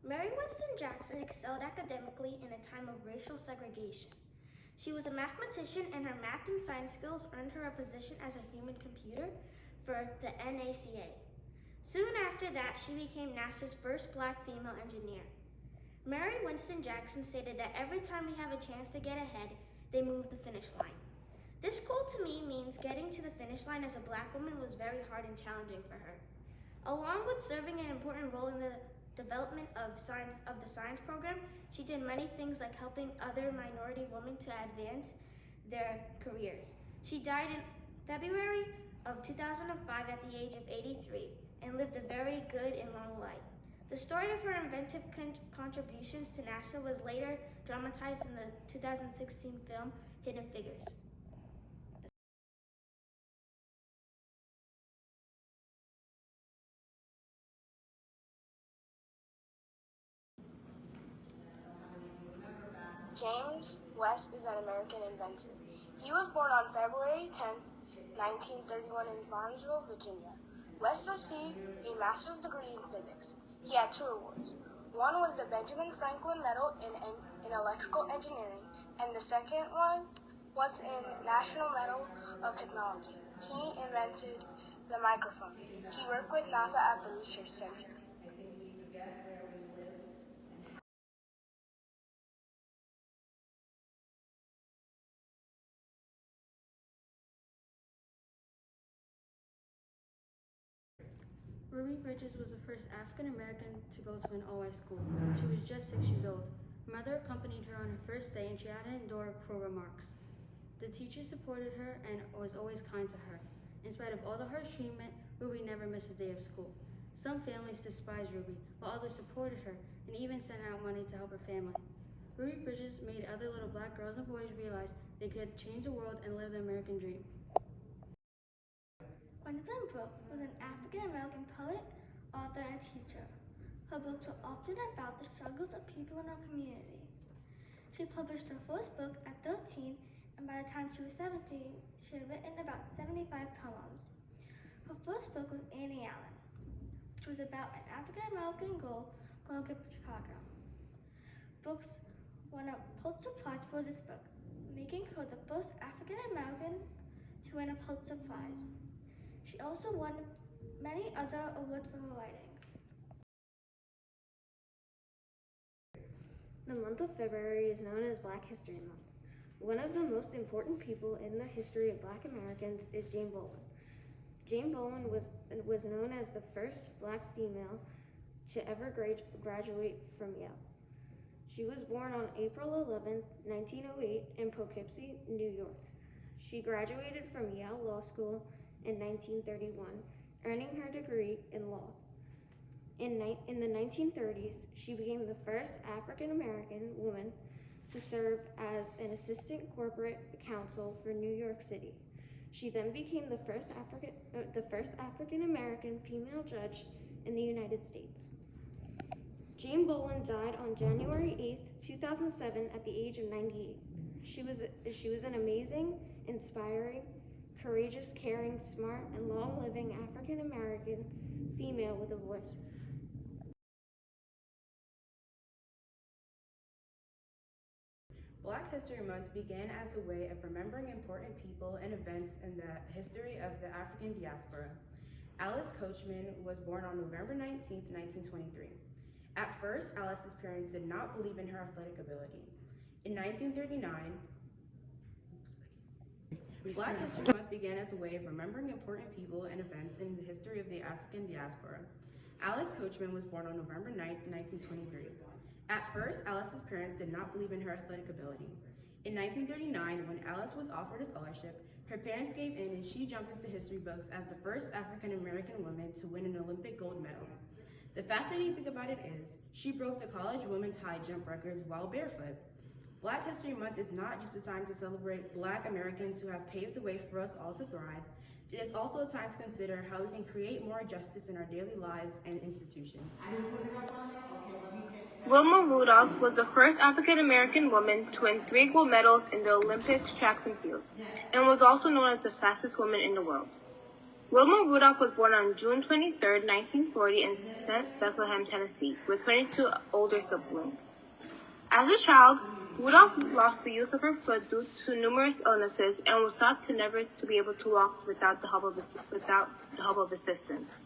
Mary Winston Jackson excelled academically in a time of racial segregation. She was a mathematician, and her math and science skills earned her a position as a human computer for the NACA. Soon after that, she became NASA's first black female engineer. Mary Winston Jackson stated that every time we have a chance to get ahead, they move the finish line. This quote to me means getting to the finish line as a black woman was very hard and challenging for her. Along with serving an important role in the development of the science program, she did many things like helping other minority women to advance their careers. She died in February of 2005 at the age of 83 and lived a very good and long life. The story of her inventive contributions to NASA was later dramatized in the 2016 film Hidden Figures. James West is an American inventor. He was born on February 10, 1931 in Barnesville, Virginia. West received a master's degree in physics. He had 2 awards. One was the Benjamin Franklin Medal in Electrical Engineering, and the second one was in National Medal of Technology. He invented the microphone. He worked with NASA at the Research Center. Ruby Bridges was the first African American to go to an all-white school. She was just 6 years old. Her mother accompanied her on her first day, and she had an door for remarks. The teacher supported her and was always kind to her. In spite of all the harsh treatment, Ruby never missed a day of school. Some families despised Ruby, while others supported her and even sent out money to help her family. Ruby Bridges made other little black girls and boys realize they could change the world and live the American dream. Gwendolyn Brooks was an African-American poet, author, and teacher. Her books were often about the struggles of people in her community. She published her first book at 13, and by the time she was 17, she had written about 75 poems. Her first book was Annie Allen, which was about an African-American girl growing up in Chicago. Brooks won a Pulitzer Prize for this book, making her the first African-American to win a Pulitzer Prize. She also won many other awards for her writing. The month of February is known as Black History Month. One of the most important people in the history of Black Americans is Jane Bolin. Jane Bolin was known as the first Black female to ever graduate from Yale. She was born on April 11, 1908 in Poughkeepsie, New York. She graduated from Yale Law School in 1931, earning her degree in law. In the 1930s, she became the first African-American woman to serve as an assistant corporate counsel for New York City. She then became the first African-American female judge in the United States. Jane Bolin died on January 8, 2007 at the age of 98. She was an amazing, inspiring, courageous, caring, smart, and long-living African-American female with a voice. Black History Month began as a way of remembering important people and events in the history of the African diaspora. Alice Coachman was born on November 19, 1923. At first, Alice's parents did not believe in her athletic ability. In 1939, Black History Month began as a way of remembering important people and events in the history of the African diaspora. Alice Coachman was born on November 9, 1923. At first, Alice's parents did not believe in her athletic ability. In 1939, when Alice was offered a scholarship, her parents gave in and she jumped into history books as the first African-American woman to win an Olympic gold medal. The fascinating thing about it is, she broke the college women's high jump records while barefoot. Black History Month is not just a time to celebrate Black Americans who have paved the way for us all to thrive. It is also a time to consider how we can create more justice in our daily lives and institutions. Wilma Rudolph was the first African-American woman to win 3 gold medals in the Olympics track and field, and was also known as the fastest woman in the world. Wilma Rudolph was born on June 23, 1940 in St. Bethlehem, Tennessee, with 22 older siblings. As a child, Rudolph lost the use of her foot due to numerous illnesses and was thought to never to be able to walk without the help of assistance.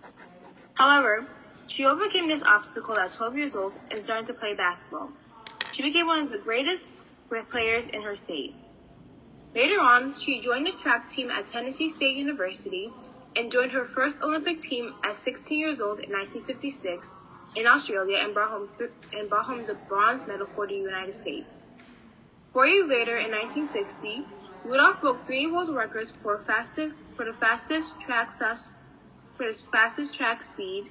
However, she overcame this obstacle at 12 years old and started to play basketball. She became one of the greatest players in her state. Later on, she joined the track team at Tennessee State University and joined her first Olympic team at 16 years old in 1956 in Australia and brought home the bronze medal for the United States. 4 years later, in 1960, Rudolph broke 3 world records for the fastest track speed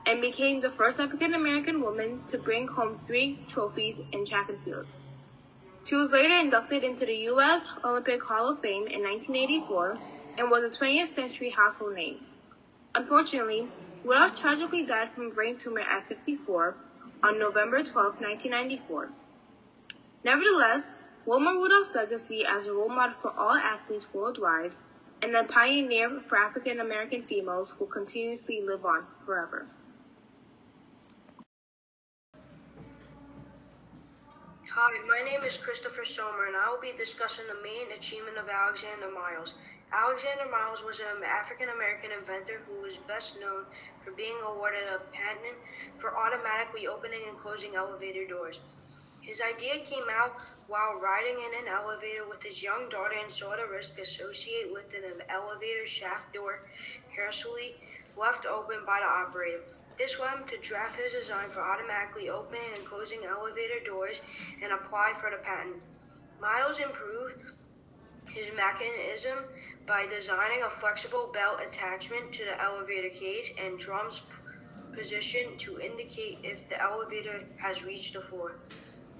and became the first African American woman to bring home 3 trophies in track and field. She was later inducted into the U.S. Olympic Hall of Fame in 1984 and was a 20th century household name. Unfortunately, Rudolph tragically died from a brain tumor at 54 on November 12, 1994. Nevertheless, Wilma Rudolph's legacy as a role model for all athletes worldwide and a pioneer for African American females will continuously live on forever. Hi, my name is Christopher Sommer, and I will be discussing the main achievement of Alexander Miles. Alexander Miles was an African-American inventor who was best known for being awarded a patent for automatically opening and closing elevator doors. His idea came out while riding in an elevator with his young daughter and saw the risk associated with an elevator shaft door carelessly left open by the operator. This led him to draft his design for automatically opening and closing elevator doors and apply for the patent. Miles improved his mechanism by designing a flexible belt attachment to the elevator cage and drums position to indicate if the elevator has reached the floor.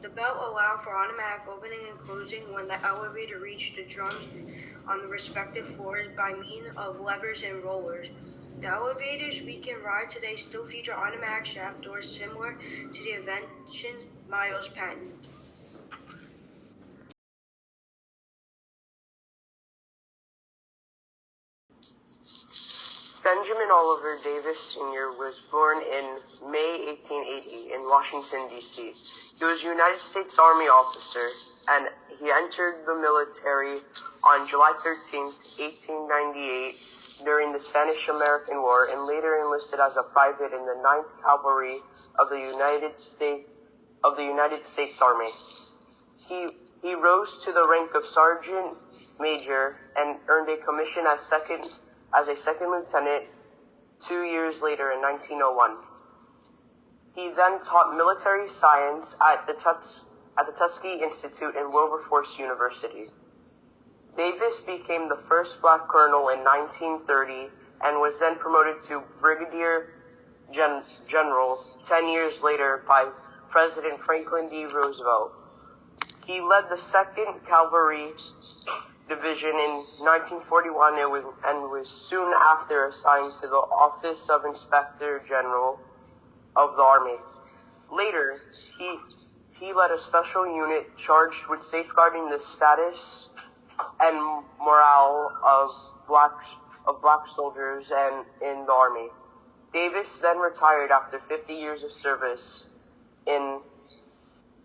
The belt allowed for automatic opening and closing when the elevator reached the drums on the respective floors by means of levers and rollers. The elevators we can ride today still feature automatic shaft doors similar to the invention Miles patented. Benjamin Oliver Davis Sr. was born in May 1880 in Washington, D.C. He was a United States Army officer, and he entered the military on July 13, 1898, during the Spanish-American War, and later enlisted as a private in the 9th Cavalry of the United States Army. He rose to the rank of sergeant major and earned a commission as a second lieutenant 2 years later in 1901. He then taught military science at the Tuskegee Institute and Wilberforce University. Davis became the first black colonel in 1930 and was then promoted to brigadier general 10 years later by President Franklin D. Roosevelt. He led the 2nd Cavalry Division in 1941 and was soon after assigned to the Office of Inspector General of the Army. Later, he led a special unit charged with safeguarding the status and morale of black soldiers and in the Army. Davis then retired after 50 years of service in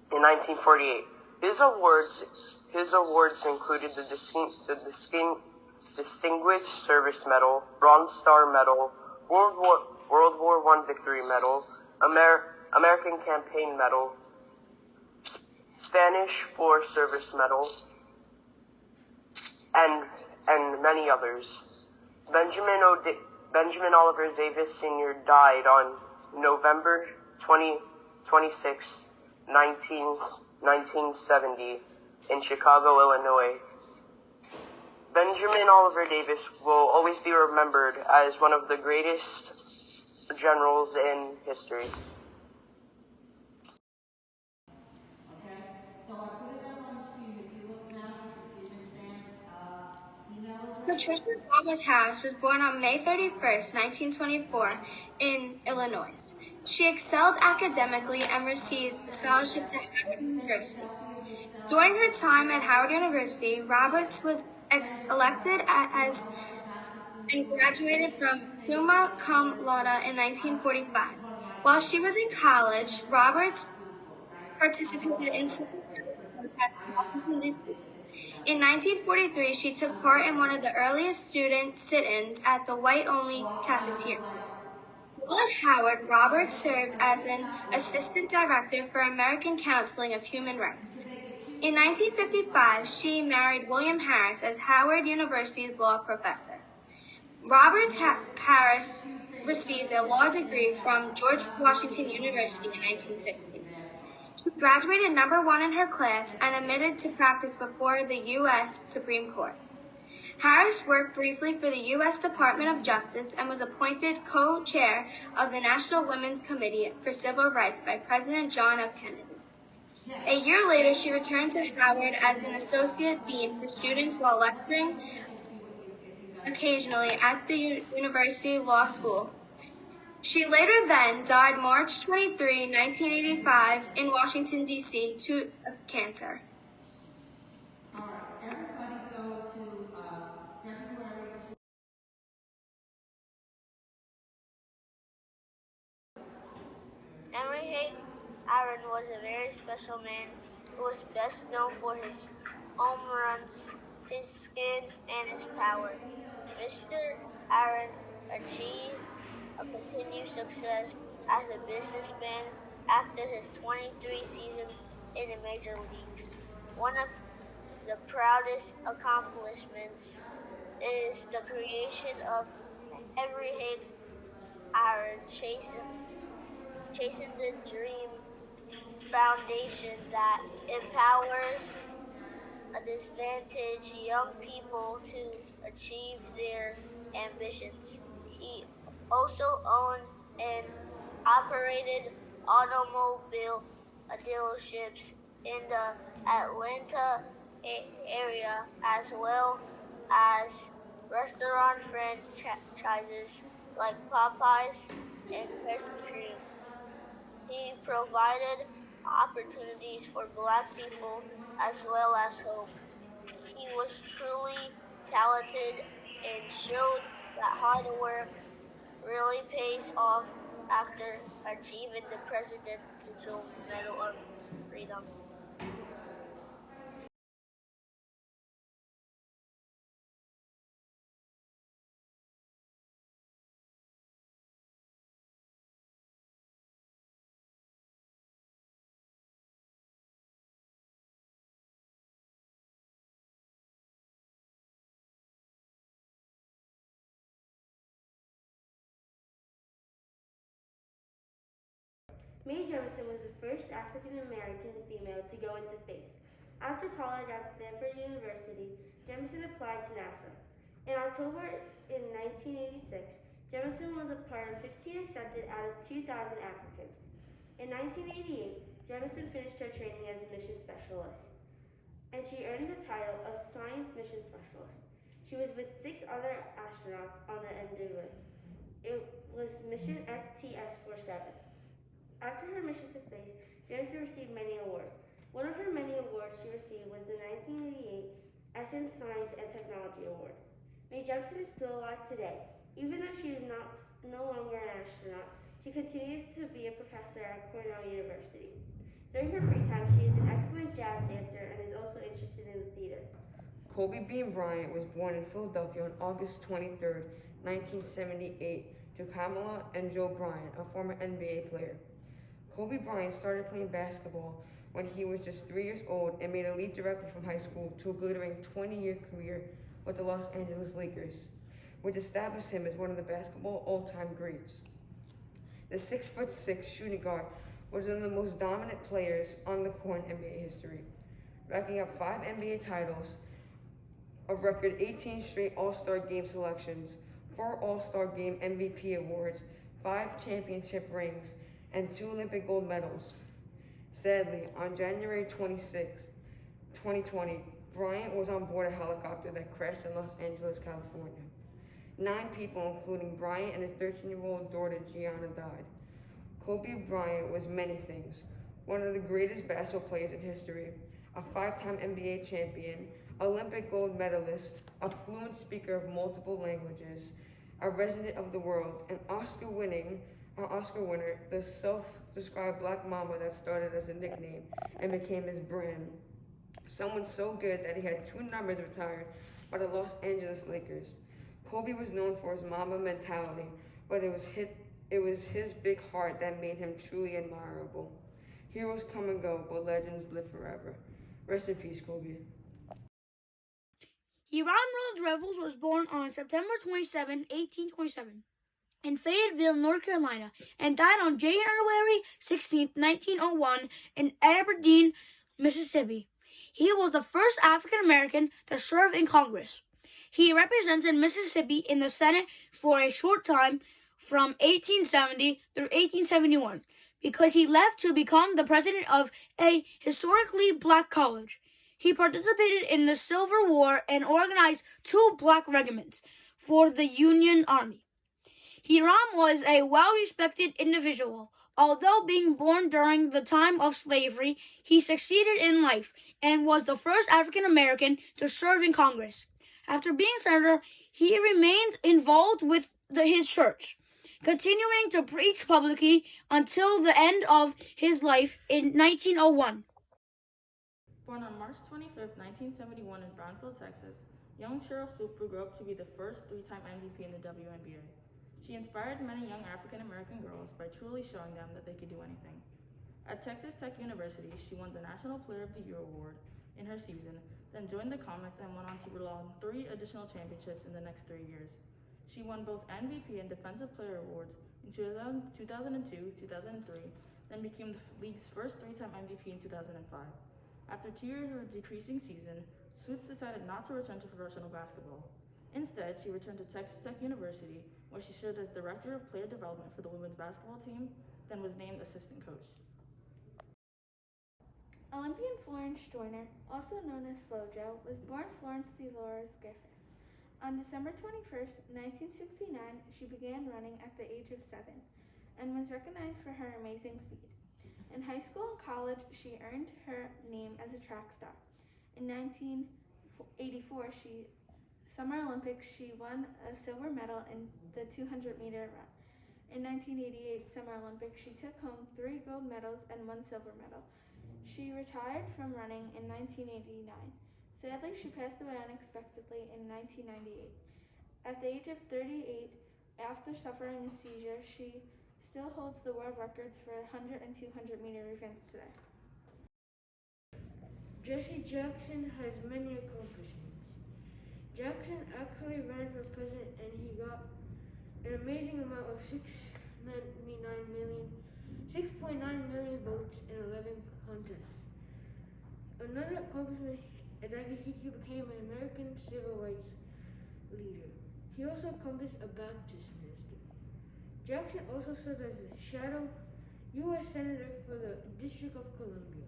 1948. His awards included the Distinguished Service Medal, Bronze Star Medal, World War I Victory Medal, American Campaign Medal, Spanish War Service Medal, and many others. Benjamin Oliver Davis Sr. died on November 26, 1970 in Chicago, Illinois. Benjamin Oliver Davis will always be remembered as one of the greatest generals in history. Patricia Thomas House was born on May 31st, 1924, in Illinois. She excelled academically and received a scholarship to Howard University. During her time at Howard University, Roberts was elected as and graduated from summa cum laude in 1945. While she was in college, Roberts participated in civil rights protests in Washington, D.C. In 1943, she took part in one of the earliest student sit-ins at the white-only cafeteria. While at Howard, Roberts served as an assistant director for American Counseling of Human Rights. In 1955, she married William Harris as Howard University's law professor. Roberts Harris received a law degree from George Washington University in 1960. She graduated #1 in her class and admitted to practice before the U.S. Supreme Court. Harris worked briefly for the U.S. Department of Justice and was appointed co-chair of the National Women's Committee for Civil Rights by President John F. Kennedy. A year later, she returned to Howard as an associate dean for students while lecturing occasionally at the University Law School. She later then died March 23, 1985 in Washington, D.C. to cancer. All right, everybody go to February. Henry Haight Aaron was a very special man who was best known for his home runs, his skill, and his power. Mr. Aaron achieved a continued success as a businessman after his 23 seasons in the major leagues. One of the proudest accomplishments is the creation of Henry Haight Aaron Chasing the Dream Foundation that empowers disadvantaged young people to achieve their ambitions. He also owned and operated automobile dealerships in the Atlanta area as well as restaurant franchises like Popeyes and Krispy Kreme. He provided opportunities for Black people as well as hope. He was truly talented and showed that hard work really pays off after achieving the Presidential Medal of Freedom. Mae Jemison was the first African American female to go into space. After college at Stanford University, Jemison applied to NASA. In October 1986, Jemison was a part of 15 accepted out of 2,000 applicants. In 1988, Jemison finished her training as a mission specialist, and she earned the title of Science Mission Specialist. She was with 6 other astronauts on the Endeavour. It was mission STS-47. After her mission to space, Jemison received many awards. One of her many awards she received was the 1988 Essence Science and Technology Award. Mae Jemison is still alive today. Even though she is no longer an astronaut, she continues to be a professor at Cornell University. During her free time, she is an excellent jazz dancer and is also interested in the theater. Kobe Bean Bryant was born in Philadelphia on August 23, 1978, to Kamala and Joe Bryant, a former NBA player. Kobe Bryant started playing basketball when he was just 3 years old and made a leap directly from high school to a glittering 20-year career with the Los Angeles Lakers, which established him as one of the basketball all-time greats. The 6'6" shooting guard was one of the most dominant players on the court in NBA history, racking up 5 NBA titles, a record 18 straight All-Star Game selections, 4 All-Star Game MVP awards, 5 championship rings, and 2 Olympic gold medals. Sadly, on January 26, 2020, Bryant was on board a helicopter that crashed in Los Angeles, California. 9 people, including Bryant and his 13-year-old daughter Gianna, died. Kobe Bryant was many things. One of the greatest basketball players in history, a 5-time NBA champion, Olympic gold medalist, a fluent speaker of multiple languages, a resident of the world, an Oscar winner, the self-described Black Mamba that started as a nickname and became his brand. Someone so good that he had 2 numbers retired by the Los Angeles Lakers. Kobe was known for his Mamba mentality, but it was his big heart that made him truly admirable. Heroes come and go, but legends live forever. Rest in peace, Kobe. Hiram Rhodes Revels was born on September 27, 1827, in Fayetteville, North Carolina, and died on January 16, 1901, in Aberdeen, Mississippi. He was the first African American to serve in Congress. He represented Mississippi in the Senate for a short time from 1870 through 1871 because he left to become the president of a historically black college. He participated in the Civil War and organized 2 black regiments for the Union Army. Hiram was a well-respected individual. Although being born during the time of slavery, he succeeded in life and was the first African American to serve in Congress. After being senator, he remained involved with his church, continuing to preach publicly until the end of his life in 1901. Born on March 25, 1971 in Brownfield, Texas, young Cheryl Super grew up to be the first 3-time MVP in the WNBA. She inspired many young African American girls by truly showing them that they could do anything. At Texas Tech University, she won the National Player of the Year award in her season, then joined the Comets and went on to belong 3 additional championships in the next 3 years. She won both MVP and Defensive Player awards in 2002, 2003, then became the league's first 3-time MVP in 2005. After 2 years of a decreasing season, Swoops decided not to return to professional basketball. Instead, she returned to Texas Tech University, where she served as Director of Player Development for the women's basketball team, then was named assistant coach. Olympian Florence Joyner, also known as FloJo, was born Florence Dolores Griffith. On December 21, 1969, she began running at the age of 7 and was recognized for her amazing speed. In high school and college, she earned her name as a track star. In 1984 Summer Olympics, she won a silver medal in the 200-meter run. In 1988 Summer Olympics, she took home 3 gold medals and 1 silver medal. She retired from running in 1989. Sadly, she passed away unexpectedly in 1998. At the age of 38, after suffering a seizure, she still holds the world records for 100 and 200-meter events today. Jesse Jackson has many accomplishments. Jackson actually ran for president and he got an amazing amount of 6.9 million votes in 11 contests. Another accomplishment is that he became an American civil rights leader. He also accomplished a Baptist minister. Jackson also served as a shadow U.S. Senator for the District of Columbia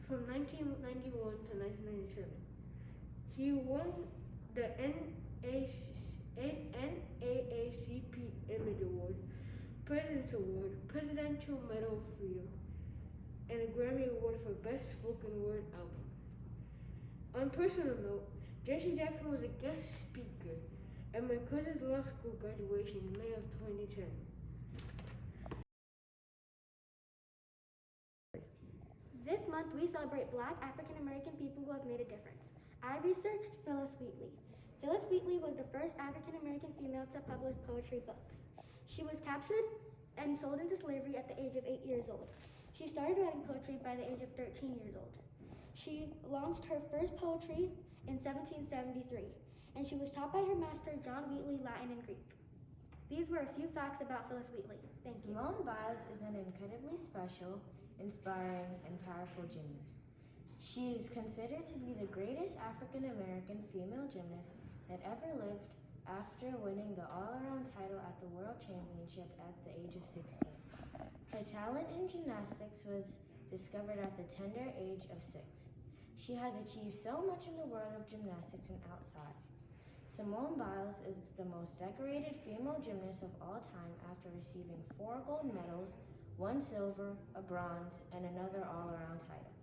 from 1991 to 1997. He won the NAACP Image Award, President's Award, Presidential Medal of Freedom, and a Grammy Award for Best Spoken Word Album. On a personal note, Jesse Jackson was a guest speaker at my cousin's law school graduation in May of 2010. This month, we celebrate Black African American people who have made a difference. I researched Phyllis Wheatley. Phyllis Wheatley was the first African American female to publish poetry books. She was captured and sold into slavery at the age of 8 years old. She started writing poetry by the age of 13 years old. She launched her first poetry in 1773, and she was taught by her master, John Wheatley, Latin and Greek. These were a few facts about Phyllis Wheatley. Thank you. Simone Biles is an incredibly special, inspiring, and powerful gymnast. She is considered to be the greatest African American female gymnast that ever lived after winning the all-around title at the World Championship at the age of 16. Her talent in gymnastics was discovered at the tender age of 6. She has achieved so much in the world of gymnastics and outside. Simone Biles is the most decorated female gymnast of all time after receiving 4 gold medals, 1 silver, a bronze, and another all-around title.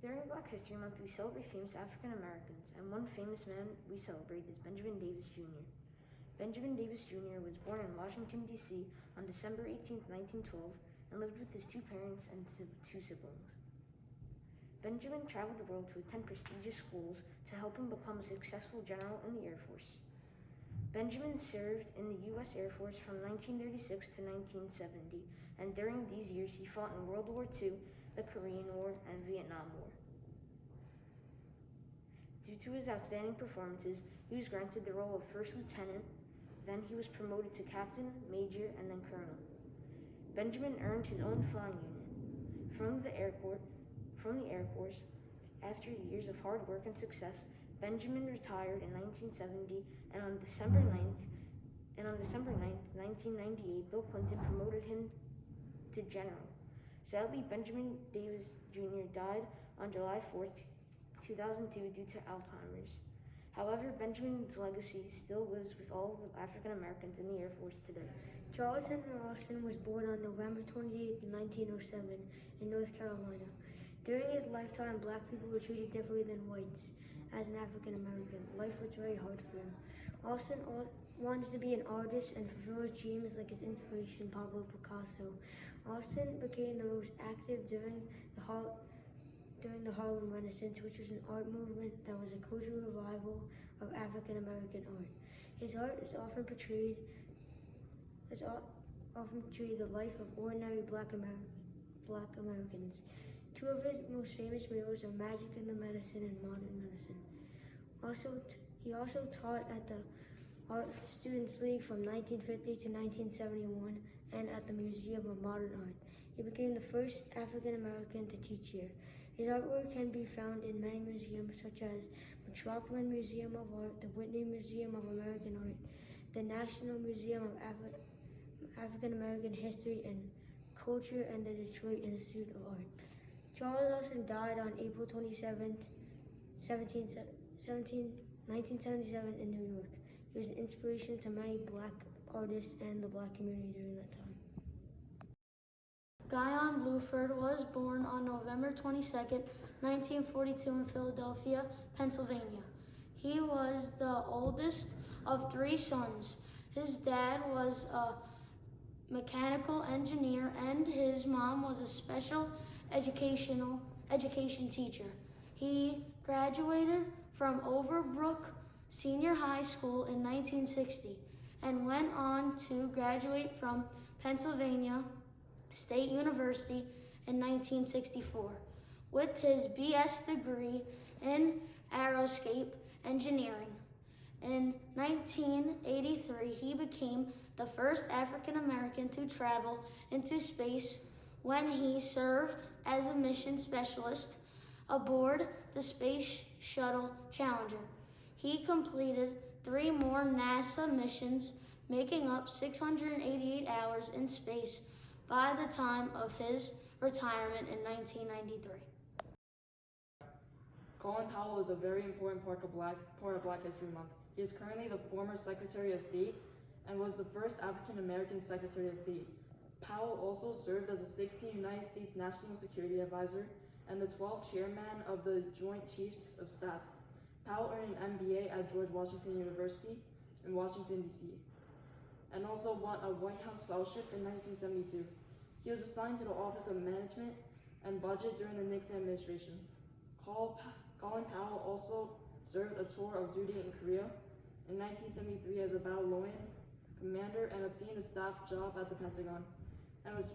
During Black History Month, we celebrate famous African Americans, and one famous man we celebrate is Benjamin Davis Jr. Benjamin Davis Jr. was born in Washington, D.C. on December 18, 1912, and lived with his two parents and two siblings. Benjamin traveled the world to attend prestigious schools to help him become a successful general in the Air Force. Benjamin served in the U.S. Air Force from 1936 to 1970, and during these years he fought in World War II, the Korean War, and Vietnam War. Due to his outstanding performances, he was granted the role of First Lieutenant. Then he was promoted to Captain, Major, and then Colonel. Benjamin earned his own flying unit from the Air Force. After years of hard work and success, Benjamin retired in 1970, and on December 9th, 1998, Bill Clinton promoted him to general. Sadly, Benjamin Davis Jr. died on July 4th, 2002 due to Alzheimer's. However, Benjamin's legacy still lives with all of the African Americans in the Air Force today. Charles Henry Austin was born on November 28, 1907, in North Carolina. During his lifetime, black people were treated differently than whites. As an African American, life was very hard for him. Austin wanted to be an artist and fulfill his dreams like his inspiration, Pablo Picasso. Austin became the most active during the Harlem Renaissance, which was an art movement that was a cultural revival of African American art. His art is often portrayed the life of ordinary black Americans. Two of his most famous murals are Magic in the Medicine and Modern Medicine. He also taught at the Art Students League from 1950 to 1971 and at the Museum of Modern Art. He became the first African American to teach here. His artwork can be found in many museums such as Metropolitan Museum of Art, the Whitney Museum of American Art, the National Museum of African American History and Culture, and the Detroit Institute of Art. Charles Austin died on April 27, 1977 in New York. He was an inspiration to many black artists and the black community during that time. Guyon Bluford was born on November 22, 1942 in Philadelphia, Pennsylvania. He was the oldest of three sons. His dad was a mechanical engineer and his mom was a special education teacher. He graduated from Overbrook Senior High School in 1960 and went on to graduate from Pennsylvania State University in 1964 with his BS degree in aerospace engineering. In 1983, he became the first African American to travel into space when he served as a mission specialist aboard the Space Shuttle Challenger. He completed 3 more NASA missions, making up 688 hours in space by the time of his retirement in 1993. Colin Powell is a very important part of Black History Month. He is currently the former Secretary of State and was the first African American Secretary of State. Powell also served as the 16th United States National Security Advisor and the 12th Chairman of the Joint Chiefs of Staff. Powell earned an MBA at George Washington University in Washington, D.C., and also won a White House Fellowship in 1972. He was assigned to the Office of Management and Budget during the Nixon administration. Colin Powell also served a tour of duty in Korea in 1973 as a battalion commander and obtained a staff job at the Pentagon, and was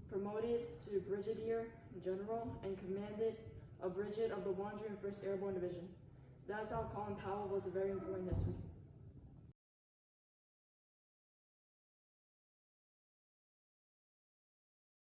promoted to Brigadier General and commanded a brigade of the 101st Airborne Division. That is how Colin Powell was a very important history.